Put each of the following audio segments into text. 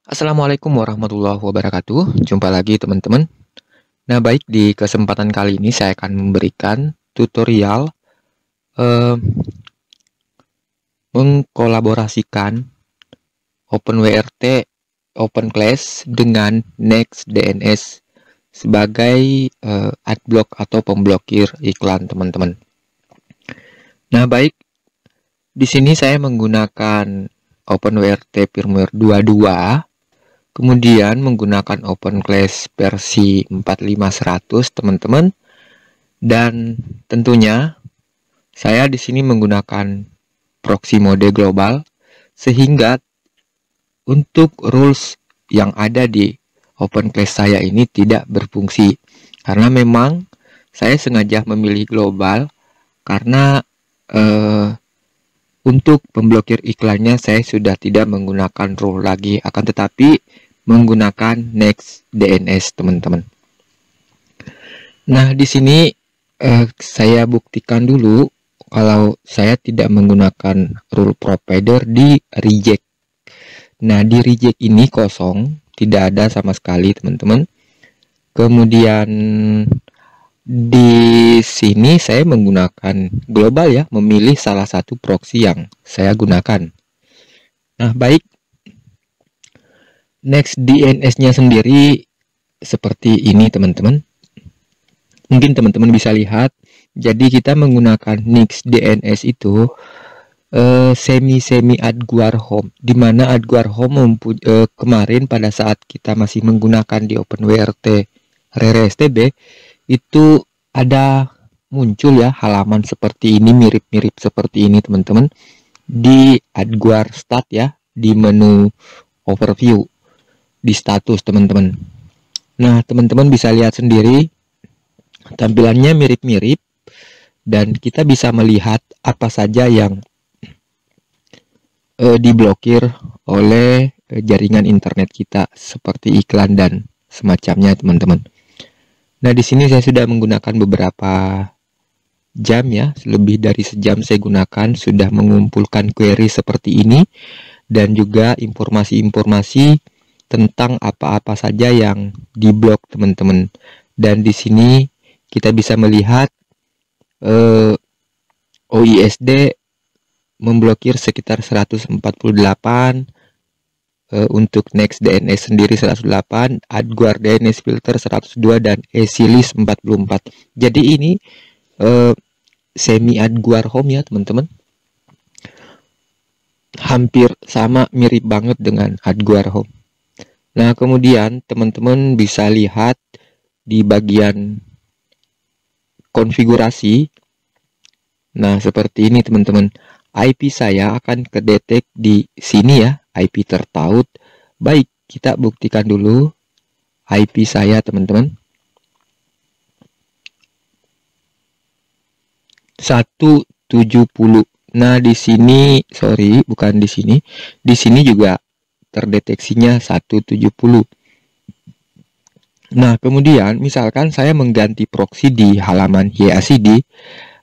Assalamualaikum warahmatullahi wabarakatuh. Jumpa lagi teman-teman. Nah, baik, di kesempatan kali ini saya akan memberikan tutorial eh, mengkolaborasikan OpenWRT OpenClass dengan NextDNS sebagai adblock atau pemblokir iklan teman-teman. Nah, baik, di sini saya menggunakan OpenWRT firmware 22. Kemudian menggunakan OpenClass versi 45100 teman-teman. Dan tentunya saya di sini menggunakan proxy mode global sehingga untuk rules yang ada di OpenClass saya ini tidak berfungsi. Karena memang saya sengaja memilih global karena untuk pemblokir iklannya saya sudah tidak menggunakan rule lagi, akan tetapi menggunakan NextDNS teman-teman. Nah, di sini saya buktikan dulu kalau saya tidak menggunakan rule provider di reject. Nah, di reject ini kosong, tidak ada sama sekali teman-teman. Kemudian di sini saya menggunakan global ya, memilih salah satu proxy yang saya gunakan. Nah, baik, NextDNS-nya sendiri seperti ini teman-teman. Mungkin teman-teman bisa lihat. Jadi kita menggunakan NextDNS itu semi adguar home, dimana adguar home kemarin pada saat kita masih menggunakan di OpenWRT RRSTB itu ada muncul ya halaman seperti ini, mirip-mirip seperti ini teman-teman, di adguar start ya, di menu overview di status teman-teman. Nah, teman-teman bisa lihat sendiri tampilannya mirip-mirip dan kita bisa melihat apa saja yang diblokir oleh jaringan internet kita seperti iklan dan semacamnya teman-teman. Nah, di sini saya sudah menggunakan beberapa jam ya, lebih dari sejam saya gunakan, sudah mengumpulkan query seperti ini dan juga informasi-informasi tentang apa-apa saja yang diblok teman-teman. Dan di sini kita bisa melihat OISD memblokir sekitar 148, untuk NextDNS sendiri 108, adguar DNS filter 102 dan EasyList 44. Jadi ini semi adguar home ya teman-teman. Hampir sama, mirip banget dengan adguar home. Nah, kemudian teman-teman bisa lihat di bagian konfigurasi. Nah, seperti ini teman-teman. IP saya akan kedetek di sini ya, IP tertaut. Baik, kita buktikan dulu IP saya teman-teman. 170. Nah, di sini, sorry, bukan di sini. Di sini juga terdeteksinya 170. Nah, kemudian misalkan saya mengganti proxy di halaman YACD,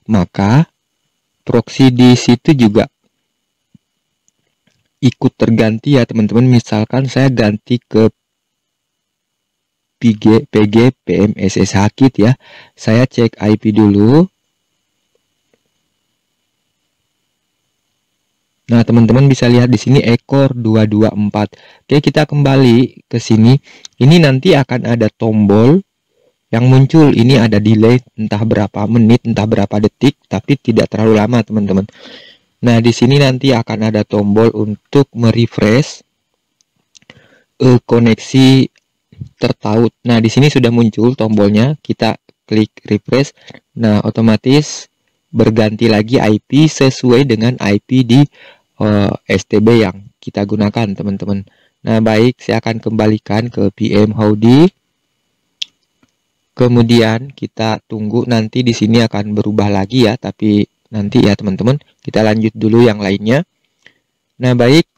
maka proxy di situ juga ikut terganti ya teman-teman. Misalkan saya ganti ke PG PMSSH kit ya. Saya cek IP dulu. Nah, teman-teman bisa lihat di sini ekor 224. Oke, kita kembali ke sini. Ini nanti akan ada tombol yang muncul. Ini ada delay entah berapa menit, entah berapa detik, tapi tidak terlalu lama, teman-teman. Nah, di sini nanti akan ada tombol untuk merefresh koneksi tertaut. Nah, di sini sudah muncul tombolnya. Kita klik refresh. Nah, otomatis berganti lagi IP sesuai dengan IP di STB yang kita gunakan teman-teman. Nah, baik, saya akan kembalikan ke PM Howdy. Kemudian kita tunggu, nanti di sini akan berubah lagi ya, tapi nanti ya teman-teman. Kita lanjut dulu yang lainnya. Nah, baik,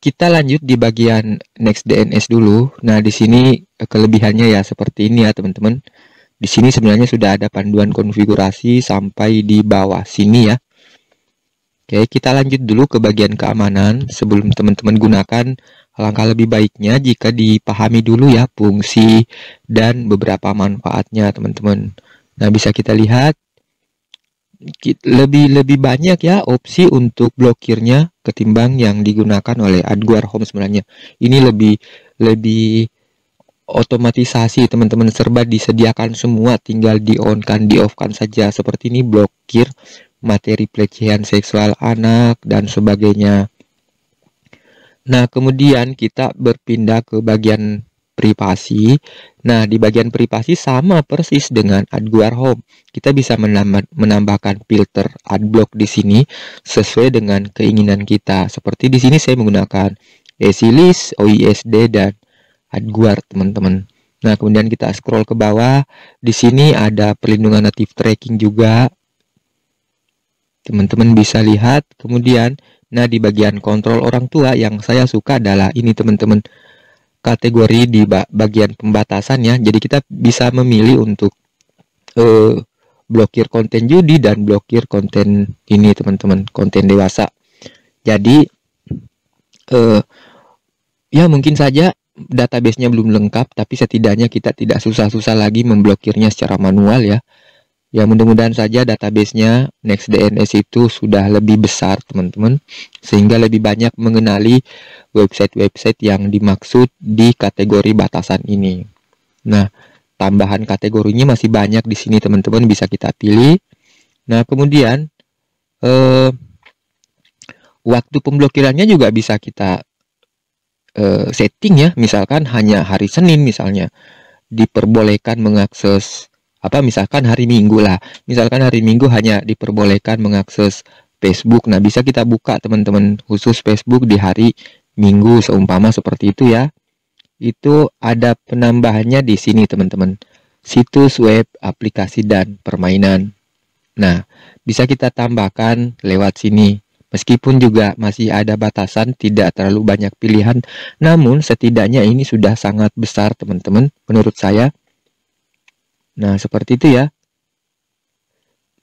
kita lanjut di bagian NextDNS dulu. Nah, di sini kelebihannya ya seperti ini ya teman-teman. Di sini sebenarnya sudah ada panduan konfigurasi sampai di bawah sini ya. Oke, kita lanjut dulu ke bagian keamanan. Sebelum teman-teman gunakan, alangkah lebih baiknya jika dipahami dulu ya fungsi dan beberapa manfaatnya, teman-teman. Nah, bisa kita lihat lebih banyak ya opsi untuk blokirnya ketimbang yang digunakan oleh Adguar Home sebenarnya. Ini lebih otomatisasi, teman-teman, serba disediakan semua, tinggal di-on-kan, di-off-kan saja. Seperti ini blokir materi pelecehan seksual anak dan sebagainya. Nah, kemudian kita berpindah ke bagian privasi. Nah, di bagian privasi sama persis dengan Adguar Home. Kita bisa menambahkan filter adblock di sini sesuai dengan keinginan kita. Seperti di sini saya menggunakan EasyList, OISD, dan Adguard, teman-teman. Nah, kemudian kita scroll ke bawah. Di sini ada perlindungan native tracking juga. Teman-teman bisa lihat. Kemudian, nah, di bagian kontrol orang tua yang saya suka adalah ini, teman-teman. Kategori di bagian pembatasan ya. Jadi kita bisa memilih untuk blokir konten judi dan blokir konten ini, teman-teman, konten dewasa. Jadi ya mungkin saja database-nya belum lengkap, tapi setidaknya kita tidak susah-susah lagi memblokirnya secara manual ya. Ya, mudah-mudahan saja database-nya NextDNS itu sudah lebih besar, teman-teman, sehingga lebih banyak mengenali website-website yang dimaksud di kategori batasan ini. Nah, tambahan kategorinya masih banyak di sini, teman-teman, bisa kita pilih. Nah, kemudian waktu pemblokirannya juga bisa kita setting ya. Misalkan hanya hari Senin misalnya diperbolehkan mengakses misalkan hari Minggu lah. Misalkan hari Minggu hanya diperbolehkan mengakses Facebook. Nah, bisa kita buka, teman-teman, khusus Facebook di hari Minggu, seumpama seperti itu ya. Itu ada penambahannya di sini, teman-teman. Situs web, aplikasi, dan permainan. Nah, bisa kita tambahkan lewat sini. Meskipun juga masih ada batasan, tidak terlalu banyak pilihan, namun setidaknya ini sudah sangat besar, teman-teman, menurut saya. Nah, seperti itu ya.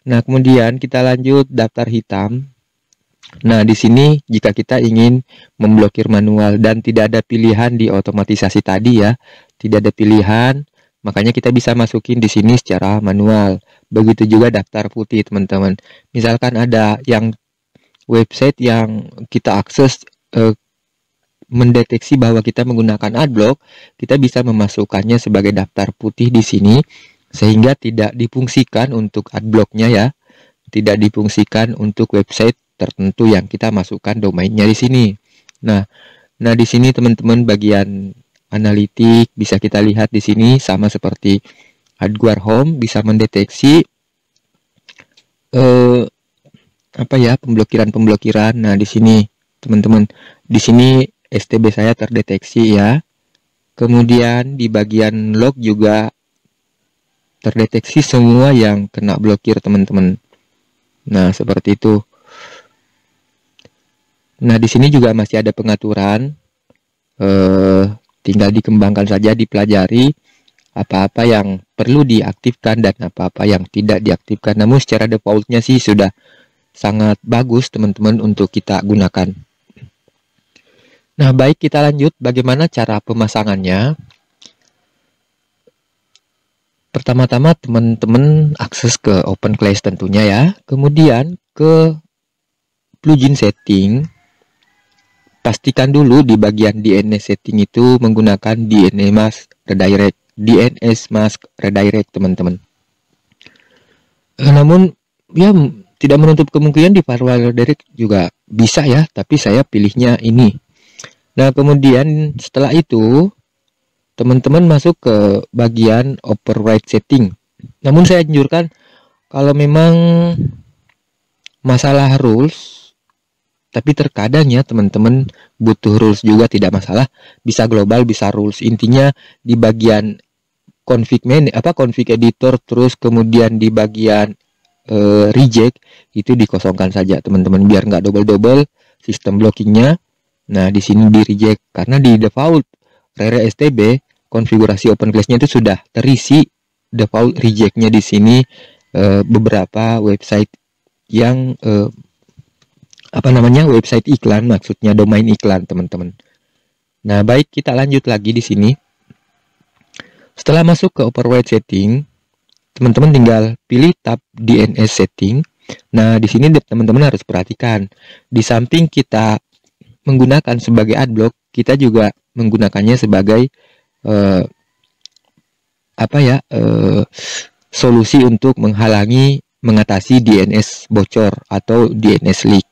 Nah, kemudian kita lanjut daftar hitam. Nah, di sini jika kita ingin memblokir manual dan tidak ada pilihan di otomatisasi tadi ya, tidak ada pilihan, makanya kita bisa masukin di sini secara manual. Begitu juga daftar putih, teman-teman. Misalkan ada yang website yang kita akses mendeteksi bahwa kita menggunakan adblock, kita bisa memasukkannya sebagai daftar putih di sini, sehingga tidak difungsikan untuk adblocknya ya, tidak difungsikan untuk website tertentu yang kita masukkan domainnya di sini. Nah, di sini, teman-teman, bagian analitik bisa kita lihat di sini sama seperti Adguar Home, bisa mendeteksi pemblokiran. Nah, di sini, teman-teman, di sini STB saya terdeteksi ya. Kemudian di bagian log juga terdeteksi semua yang kena blokir, teman-teman. Nah, seperti itu. Nah, di sini juga masih ada pengaturan. Tinggal dikembangkan saja, dipelajari apa-apa yang perlu diaktifkan dan apa-apa yang tidak diaktifkan. Namun secara defaultnya sih sudah sangat bagus, teman-teman, untuk kita gunakan. Nah, baik, kita lanjut bagaimana cara pemasangannya. Pertama-tama teman-teman akses ke OpenClass tentunya ya. Kemudian ke plugin setting. Pastikan dulu di bagian DNS setting itu menggunakan DNS Mask Redirect, teman-teman. Namun ya tidak menutup kemungkinan di firewall redirect juga bisa ya, tapi saya pilihnya ini. Nah, kemudian setelah itu teman-teman masuk ke bagian override setting. Namun saya anjurkan kalau memang masalah rules, tapi terkadang ya teman-teman butuh rules juga, tidak masalah, bisa global, bisa rules. Intinya di bagian config editor, terus kemudian di bagian reject itu dikosongkan saja, teman-teman, biar nggak double sistem blockingnya. Nah, di sini di reject karena di default RareSTB konfigurasi OpenClass-nya itu sudah terisi default reject-nya di sini beberapa website yang website iklan, maksudnya domain iklan, teman-teman. Nah, baik, kita lanjut lagi di sini. Setelah masuk ke override setting, teman-teman tinggal pilih tab DNS setting. Nah, di sini teman-teman harus perhatikan, di samping kita menggunakan sebagai adblock, kita juga menggunakannya sebagai solusi untuk mengatasi DNS bocor atau DNS leak.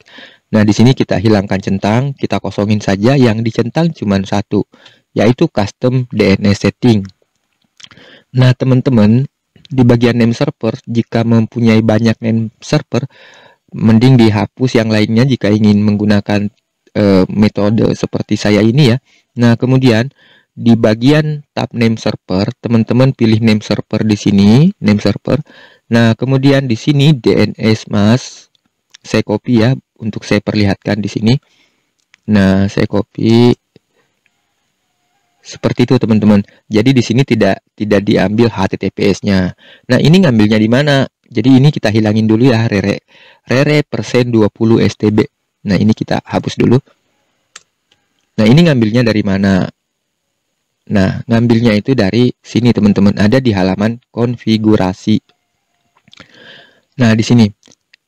Nah, di sini kita hilangkan centang, kita kosongin saja, yang dicentang cuma satu, yaitu custom DNS setting. Nah, teman-teman, di bagian name server, jika mempunyai banyak name server, mending dihapus yang lainnya jika ingin menggunakan metode seperti saya ini ya. Nah, kemudian di bagian tab name server, teman-teman pilih name server di sini, name server. Nah, kemudian di sini DNS mask, saya copy ya untuk saya perlihatkan di sini. Nah, saya copy seperti itu, teman-teman. Jadi di sini tidak diambil HTTPS-nya. Nah, ini ngambilnya di mana? Jadi ini kita hilangin dulu ya, rere persen 20 STB. Nah, ini kita hapus dulu. Nah, ini ngambilnya dari mana? Nah, ngambilnya itu dari sini, teman-teman. Ada di halaman konfigurasi. Nah, di sini.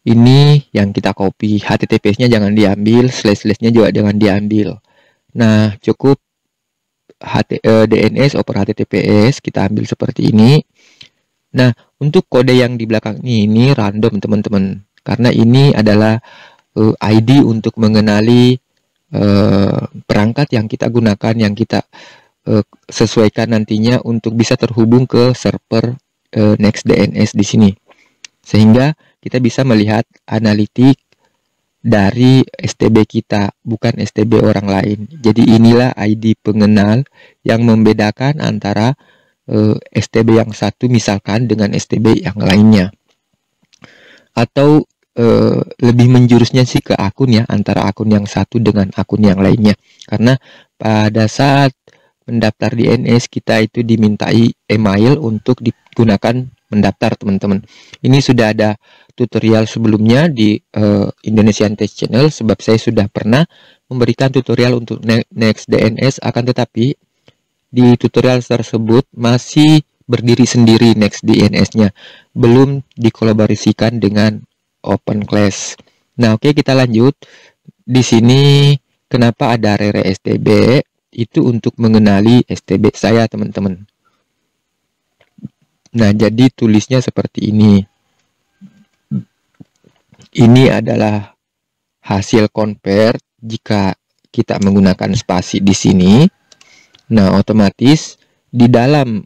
Ini yang kita copy. HTTPS-nya jangan diambil, slash-nya juga jangan diambil. Nah, cukup DNS over HTTPS kita ambil seperti ini. Nah, untuk kode yang di belakang ini random, teman-teman. Karena ini adalah ID untuk mengenali perangkat yang kita gunakan, yang kita sesuaikan nantinya untuk bisa terhubung ke server NextDNS di sini. Sehingga kita bisa melihat analitik dari STB kita, bukan STB orang lain. Jadi inilah ID pengenal yang membedakan antara STB yang satu misalkan dengan STB yang lainnya. Atau lebih menjurusnya sih ke akun ya, antara akun yang satu dengan akun yang lainnya. Karena pada saat mendaftar di DNS kita itu dimintai email untuk digunakan mendaftar, teman-teman. Ini sudah ada tutorial sebelumnya di Indonesian Test Channel, sebab saya sudah pernah memberikan tutorial untuk NextDNS, akan tetapi di tutorial tersebut masih berdiri sendiri NextDNS-nya, belum dikolaborasikan dengan OpenClass. Nah, oke, kita lanjut. Di sini kenapa ada rere STB? Itu untuk mengenali STB saya, teman-teman. Nah, jadi tulisnya seperti ini. Ini adalah hasil convert jika kita menggunakan spasi di sini. Nah, otomatis di dalam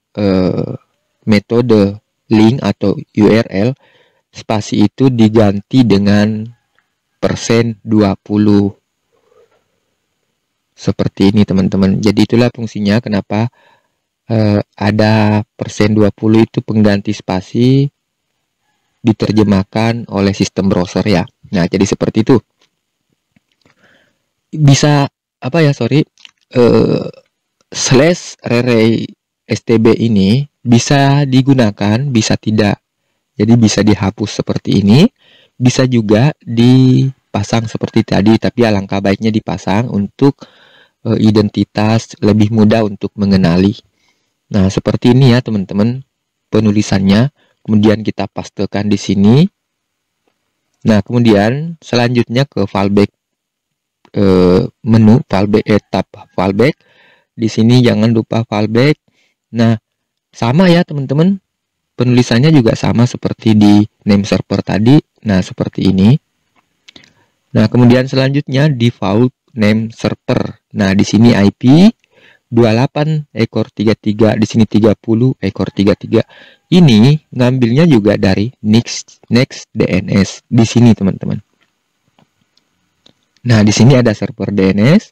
metode link atau URL, spasi itu diganti dengan persen 20. Seperti ini, teman-teman. Jadi itulah fungsinya kenapa ada persen 20 itu pengganti spasi diterjemahkan oleh sistem browser ya. Nah, jadi seperti itu. Bisa slash rere STB ini bisa digunakan, bisa tidak. Jadi bisa dihapus seperti ini, bisa juga dipasang seperti tadi, tapi alangkah baiknya dipasang untuk identitas lebih mudah untuk mengenali. Nah, seperti ini ya, teman-teman, penulisannya. Kemudian kita pastekan di sini. Nah, kemudian selanjutnya ke fallback menu tab fallback. Di sini jangan lupa fallback. Nah, sama ya, teman-teman. Penulisannya juga sama seperti di name server tadi. Nah, seperti ini. Nah, kemudian selanjutnya default name server. Nah, di sini IP 28 ekor 33, di sini 30 ekor 33. Ini ngambilnya juga dari NextDNS di sini, teman-teman. Nah, di sini ada server DNS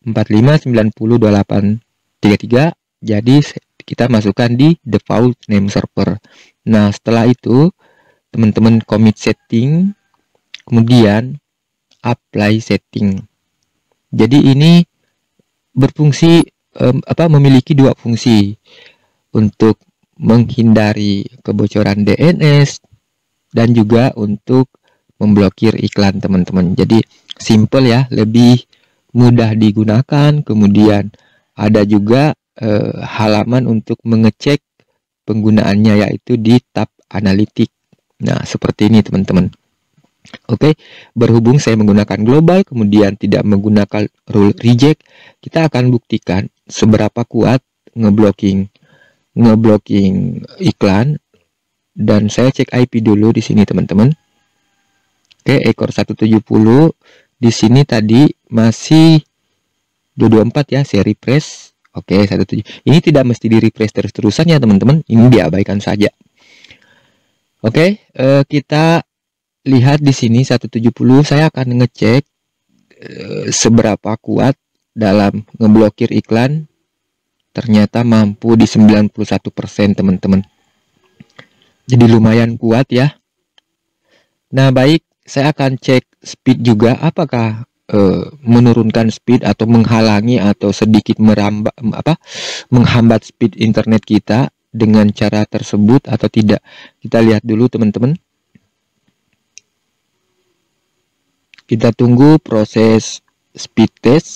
45902833. Jadi kita masukkan di default name server. Nah, setelah itu teman-teman commit setting, kemudian apply setting. Jadi ini berfungsi memiliki dua fungsi untuk menghindari kebocoran DNS dan juga untuk memblokir iklan teman-teman. Jadi simple ya, lebih mudah digunakan. Kemudian ada juga halaman untuk mengecek penggunaannya, yaitu di tab analitik. Nah, seperti ini teman-teman. Oke, berhubung saya menggunakan global, kemudian tidak menggunakan rule reject, kita akan buktikan seberapa kuat ngeblocking iklan. Dan saya cek IP dulu di sini teman-teman. Oke, ekor 170 di sini tadi masih 224 ya, saya refresh. Oke, 17. Ini tidak mesti di refresh terus-terusan ya teman-teman, ini diabaikan saja. Oke, kita lihat di sini 170. Saya akan ngecek seberapa kuat dalam ngeblokir iklan. Ternyata mampu di 91% teman-teman. Jadi lumayan kuat ya. Nah, baik, saya akan cek speed juga, apakah menurunkan speed atau menghalangi atau sedikit menghambat speed internet kita dengan cara tersebut atau tidak. Kita lihat dulu teman-teman. Kita tunggu proses speed test.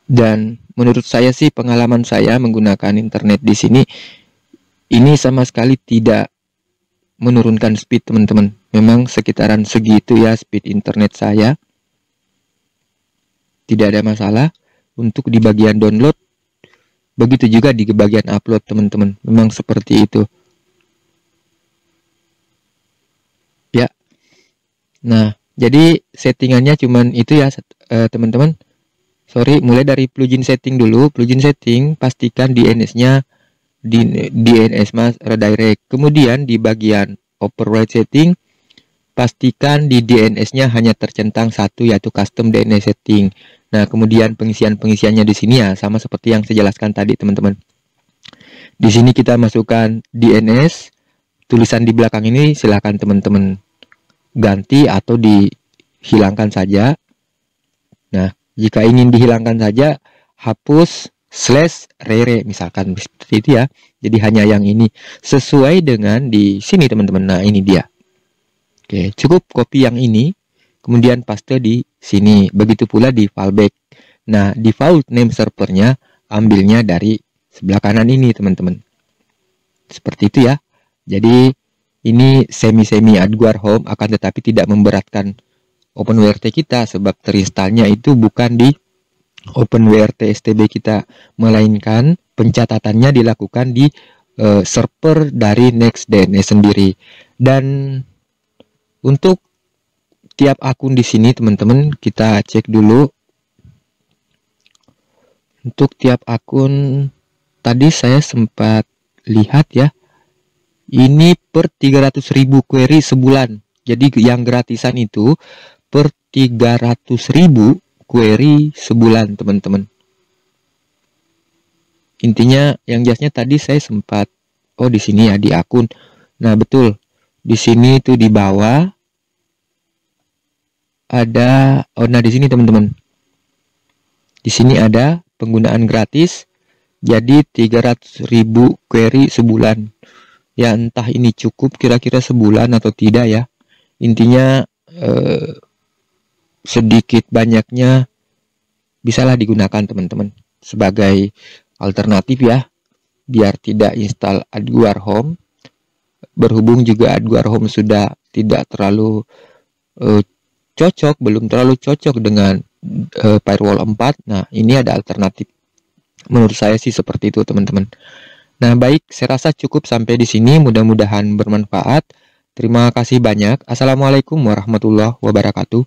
Dan menurut saya sih, pengalaman saya menggunakan internet di sini, ini sama sekali tidak menurunkan speed teman-teman. Memang sekitaran segitu ya speed internet saya. Tidak ada masalah untuk di bagian download. Begitu juga di bagian upload teman-teman. Memang seperti itu. Ya. Nah, jadi settingannya cuman itu ya teman-teman. Sorry, mulai dari plugin setting dulu. Plugin setting, pastikan DNS-nya DNS mas redirect. Kemudian di bagian override setting, pastikan di DNS-nya hanya tercentang satu, yaitu custom DNS setting. Nah, kemudian pengisiannya di sini ya sama seperti yang saya jelaskan tadi teman-teman. Di sini kita masukkan DNS. Tulisan di belakang ini silahkan teman-teman ganti atau dihilangkan saja. Nah, jika ingin dihilangkan saja, hapus /rere misalkan seperti itu ya. Jadi hanya yang ini sesuai dengan di sini teman-teman. Nah, ini dia. Oke, cukup copy yang ini, kemudian paste di sini. Begitu pula di fallback. Nah, default name servernya ambilnya dari sebelah kanan ini teman-teman. Seperti itu ya. Jadi ini semi Adguar Home, akan tetapi tidak memberatkan OpenWRT kita, sebab terinstallnya itu bukan di OpenWRT STB kita, melainkan pencatatannya dilakukan di server dari NextDNS sendiri. Dan untuk tiap akun di sini teman-teman, kita cek dulu. Untuk tiap akun tadi saya sempat lihat ya, ini per 300.000 query sebulan. Jadi yang gratisan itu per 300.000 query sebulan teman-teman. Intinya yang jelasnya tadi saya sempat di sini ya di akun. Nah, betul. Di sini itu di bawah ada nah di sini teman-teman. Di sini ada penggunaan gratis. Jadi 300.000 query sebulan. Ya, entah ini cukup kira-kira sebulan atau tidak ya. Intinya sedikit banyaknya bisalah digunakan teman-teman sebagai alternatif ya, biar tidak install Adguar Home. Berhubung juga Adguar Home sudah tidak terlalu cocok, belum terlalu cocok dengan firewall 4. Nah, ini ada alternatif. Menurut saya sih seperti itu teman-teman. Nah, baik, saya rasa cukup sampai di sini. Mudah-mudahan bermanfaat. Terima kasih banyak. Assalamualaikum warahmatullahi wabarakatuh.